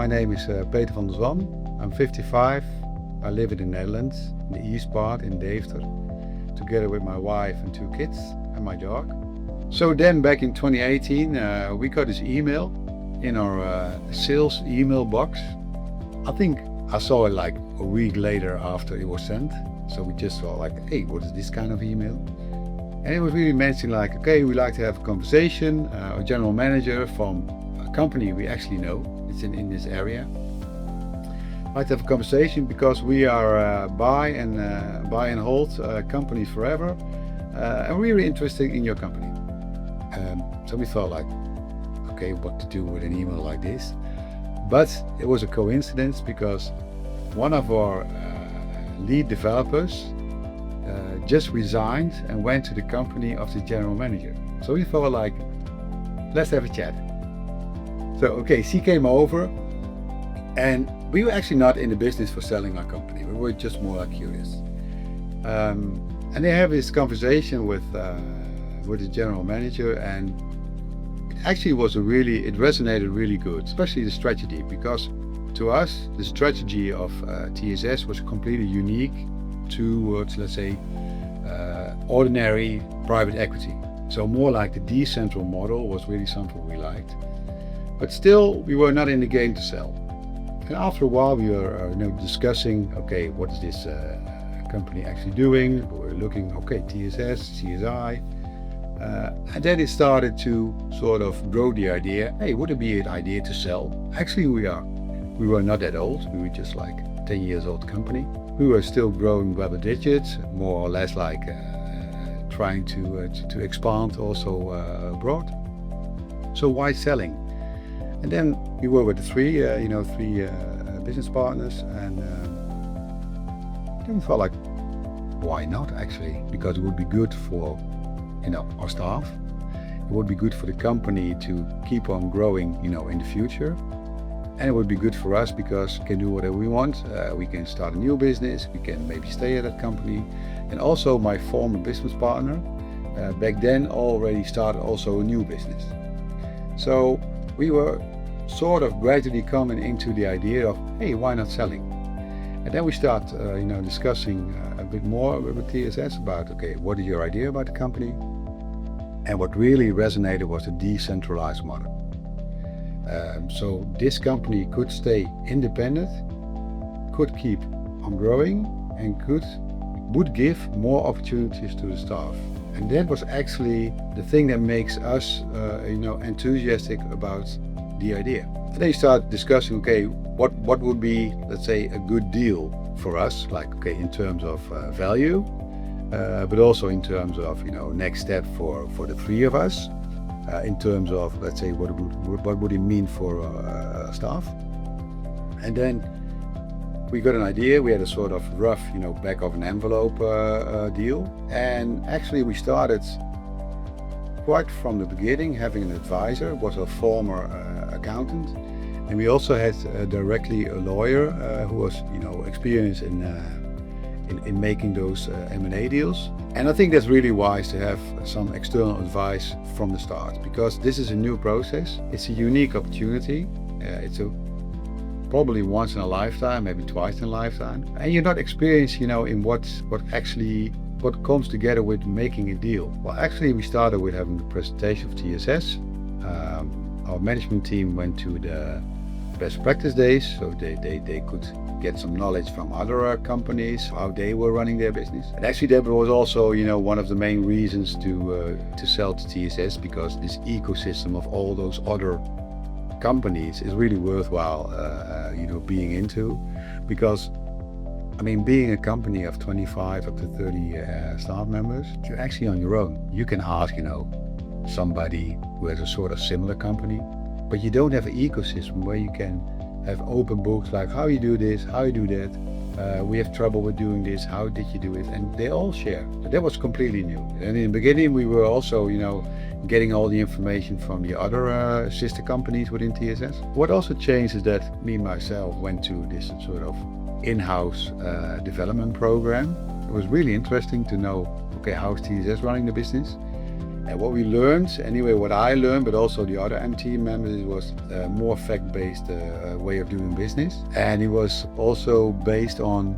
My name is Peter van der Zwan. I'm 55. I live in the Netherlands, in the east part, in Deventer, together with my wife and 2 kids and my dog. So then back in 2018, we got this email in our sales email box. I think I saw it like a week later after it was sent. So we just saw like, hey, what is this kind of email? And it was really mentioning like, okay, we like to have a conversation. A general manager from a company we actually know, it's in this area. I'd like to have a conversation because we are buy and hold companies forever, and we're really interested in your company. So we thought like, okay, what to do with an email like this? But it was a coincidence because one of our lead developers just resigned and went to the company of the general manager. So we thought like, let's have a chat. So okay, she came over, and we were actually not in the business for selling our company. We were just more like curious. And they have this conversation with the general manager, and it actually was it resonated really good, especially the strategy, because to us, the strategy of TSS was completely unique towards, let's say, ordinary private equity. So more like the decentral model was really something we liked. But still, we were not in the game to sell. And after a while, we were discussing, okay, what is this company actually doing? We were looking, okay, TSS, CSI. And then it started to sort of grow the idea, hey, would it be an idea to sell? Actually, we were not that old. We were just like 10 years old company. We were still growing double digits, more or less like trying to expand also abroad. So why selling? And then we were with the three business partners, and then we felt like, why not actually? Because it would be good for our staff. It would be good for the company to keep on growing, in the future. And it would be good for us because we can do whatever we want. We can start a new business. We can maybe stay at that company. And also my former business partner, back then already started also a new business. So we were sort of gradually coming into the idea of, hey, why not selling? And then we start, discussing a bit more with TSS about, okay, what is your idea about the company? And what really resonated was the decentralized model. So this company could stay independent, could keep on growing, and would give more opportunities to the staff. And that was actually the thing that makes us, enthusiastic about the idea. They start discussing, okay, what would be, let's say, a good deal for us, like, okay, in terms of value, but also in terms of, next step for the 3 of us, in terms of, let's say, what would it mean for staff. And then we got an idea. We had a sort of rough, back of an envelope deal. And actually we started quite from the beginning having an advisor, was a former accountant. And we also had directly a lawyer who was, experienced in making those M&A deals. And I think that's really wise to have some external advice from the start, because this is a new process. It's a unique opportunity. It's probably once in a lifetime, maybe twice in a lifetime. And you're not experienced, in what comes together with making a deal. Well, actually, we started with having the presentation of TSS. Our management team went to the best practice days, so they could get some knowledge from other companies, how they were running their business. And actually that was also, one of the main reasons to sell to TSS, because this ecosystem of all those other companies is really worthwhile, being into, because being a company of 25 up to 30 staff members, you're actually on your own. You can ask, somebody who has a sort of similar company, but you don't have an ecosystem where you can have open books like how you do this, how you do that. We have trouble with doing this, how did you do it? And they all share. So that was completely new. And in the beginning we were also, getting all the information from the other sister companies within TSS. What also changed is that me myself went to this sort of in-house development program. It was really interesting to know, okay, how is TSS running the business? And what we learned, anyway, what I learned, but also the other MT members, it was a more fact-based way of doing business. And it was also based on,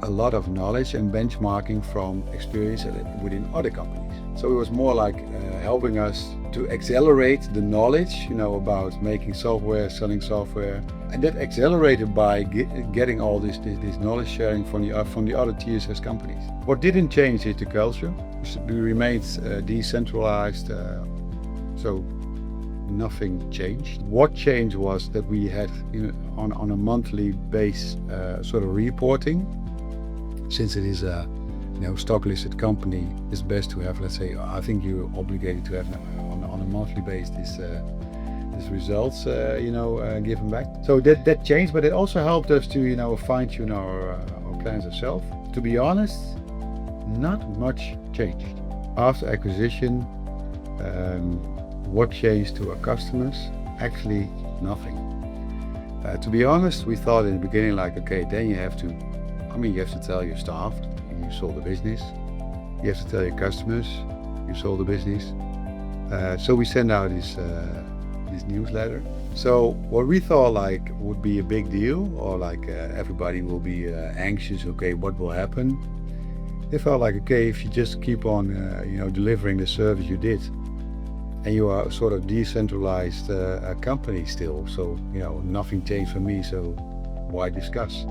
a lot of knowledge and benchmarking from experience within other companies. So it was more like helping us to accelerate the knowledge, about making software, selling software. And that accelerated by getting all this knowledge sharing from the other TSS companies. What didn't change is the culture. We remained decentralized, so nothing changed. What changed was that we had on a monthly base sort of reporting. Since it is a stock listed company, it's best to have, let's say, I think you're obligated to have on a monthly basis these results given back. So that changed, but it also helped us to fine tune our plans ourselves. To be honest, not much changed. After acquisition, what changed to our customers? Actually, nothing. To be honest, we thought in the beginning, like, okay, then you have to tell your staff you sold the business. You have to tell your customers you sold the business. So we send out this newsletter. So what we thought like would be a big deal, or like everybody will be anxious, okay, what will happen? It felt like, okay, if you just keep on, delivering the service you did, and you are sort of decentralized company still, so nothing changed for me. So why discuss?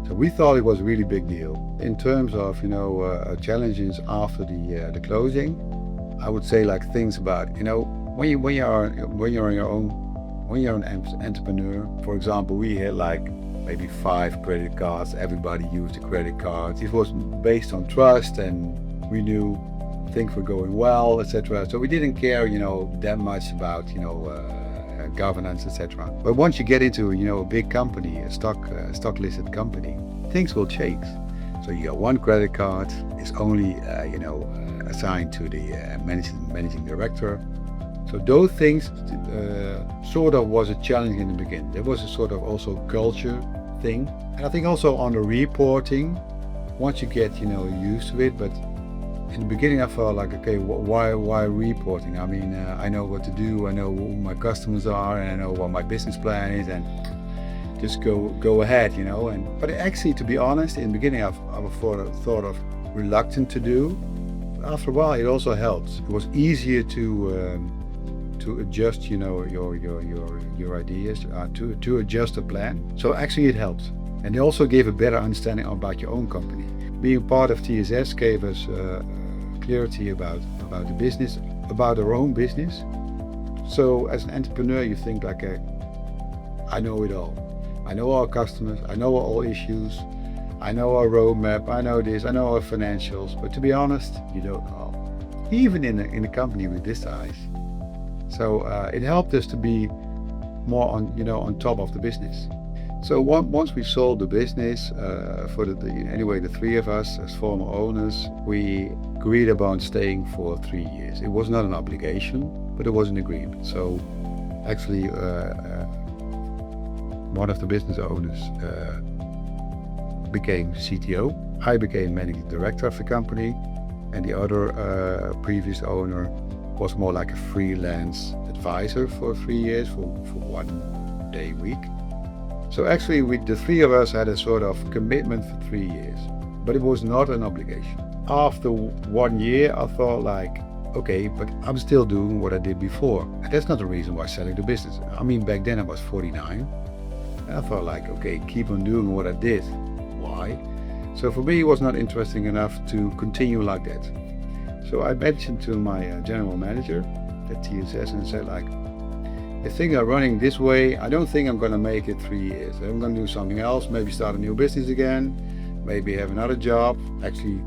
So we thought it was a really big deal. In terms of challenges after the closing, I would say like things about when you're an entrepreneur. For example, we had like maybe 5 credit cards. Everybody used the credit cards. It was based on trust, and we knew things were going well, etc. So we didn't care, that much about, governance, etc. But once you get into, a big company, a stock listed company, things will change. So you got one credit card, it's only, assigned to the managing director. So those things sort of was a challenge in the beginning. There was a sort of also culture thing. And I think also on the reporting, once you get, used to it, but in the beginning I felt like, okay, why reporting? I mean, I know what to do, I know who my customers are, and I know what my business plan is, and just go ahead, but actually, to be honest, in the beginning I was thought of reluctant to do. After a while, it also helped. It was easier to adjust, your ideas, to adjust the plan. So actually, it helped, and it also gave a better understanding about your own company. Being part of TSS gave us clarity about the business, about our own business. So as an entrepreneur, you think like, I know it all. I know our customers, I know all issues, I know our roadmap, I know this, I know our financials. But to be honest, you don't know. Even in a company with this size. So it helped us to be more on top of the business. So once we sold the business, for the 3 of us as former owners, we agreed about staying for 3 years. It was not an obligation, but it was an agreement. So actually, one of the business owners became CTO. I became managing director of the company, and the other previous owner was more like a freelance advisor for 3 years for 1 day a week. So actually, the 3 of us had a sort of commitment for 3 years, but it was not an obligation. After 1 year, I thought like, okay, but I'm still doing what I did before. And that's not the reason why selling the business. I mean, back then I was 49. And I thought like, okay, keep on doing what I did. Why? So for me, it was not interesting enough to continue like that. So I mentioned to my general manager at TSS and said like, the thing are running this way, I don't think I'm going to make it 3 years. I'm going to do something else, maybe start a new business again, maybe have another job. Actually,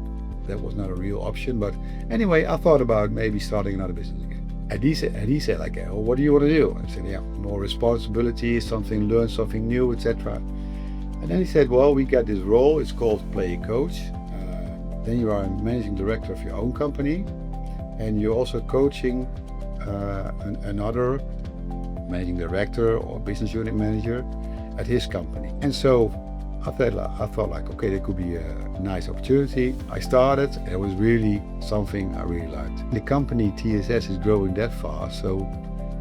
that was not a real option, but anyway, I thought about maybe starting another business again. And he said like, oh, what do you want to do? I said, yeah, more responsibility, learn something new, etc. And then he said, well, we got this role, it's called Play Coach. Then you are a managing director of your own company, and you're also coaching another managing director or business unit manager at his company. And so I thought like, okay, that could be a nice opportunity. I started, it was really something I really liked. The company TSS is growing that fast, so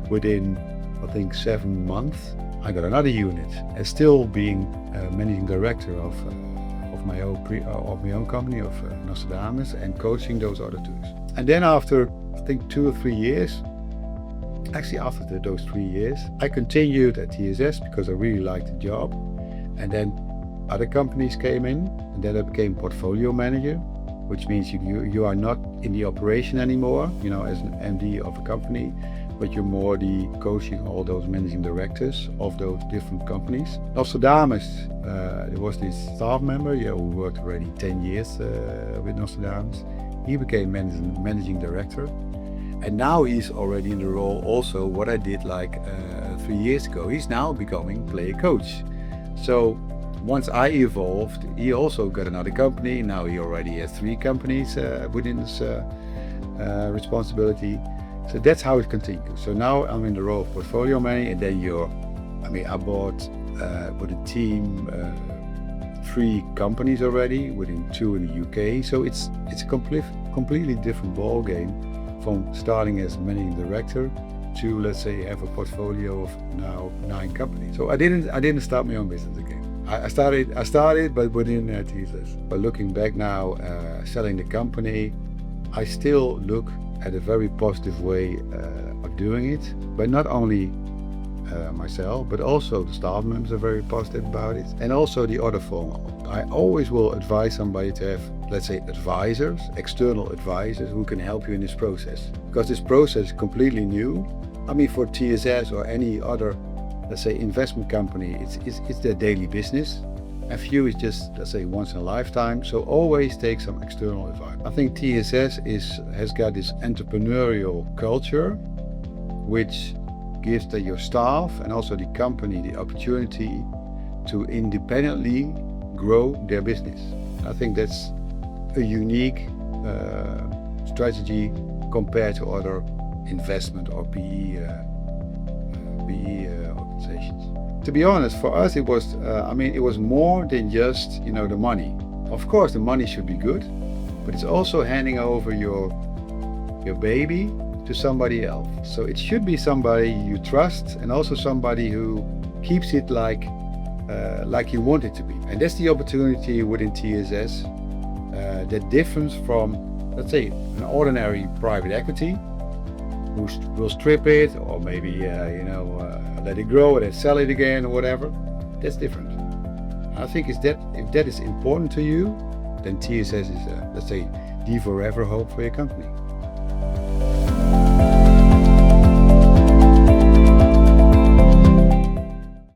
within, I think, 7 months, I got another unit, and still being managing director of my own company, of Nostradamus, and coaching those other two. And then after, I think, 2 or 3 years, actually after those 3 years, I continued at TSS because I really liked the job. And then other companies came in, and then I became portfolio manager, which means you are not in the operation anymore, as an MD of a company, but you're more the coaching all those managing directors of those different companies. Nostradamus, there was this staff member, who worked already 10 years with Nostradamus. He became managing director, and now he's already in the role also what I did like 3 years ago. He's now becoming player coach. So once I evolved, he also got another company. Now he already has 3 companies within his responsibility. So that's how it continues. So now I'm in the role of portfolio manager, and then I bought with a team 3 companies already, within 2 in the UK. So it's a completely different ball game from starting as managing director to, let's say, have a portfolio of now 9 companies. So I didn't start my own business again. I started, but within TSS. But looking back now, selling the company, I still look at a very positive way of doing it. But not only myself, but also the staff members are very positive about it, and also the other form. I always will advise somebody to have, let's say, advisors, external advisors, who can help you in this process, because this process is completely new. For TSS or any other, let's say, investment company, it's their daily business. And for you, it's just, let's say, once in a lifetime. So always take some external advice. I think TSS has got this entrepreneurial culture, which gives your staff and also the company the opportunity to independently grow their business. I think that's a unique strategy compared to other investment or PE organizations. To be honest, for us it was it was more than just the money. Of course the money should be good, but it's also handing over your baby to somebody else. So it should be somebody you trust, and also somebody who keeps it like you want it to be. And that's the opportunity within TSS, that difference from, let's say, an ordinary private equity who will strip it, or maybe let it grow and then sell it again or whatever. That's different. I think if that is important to you, then TSS is let's say, the forever hope for your company.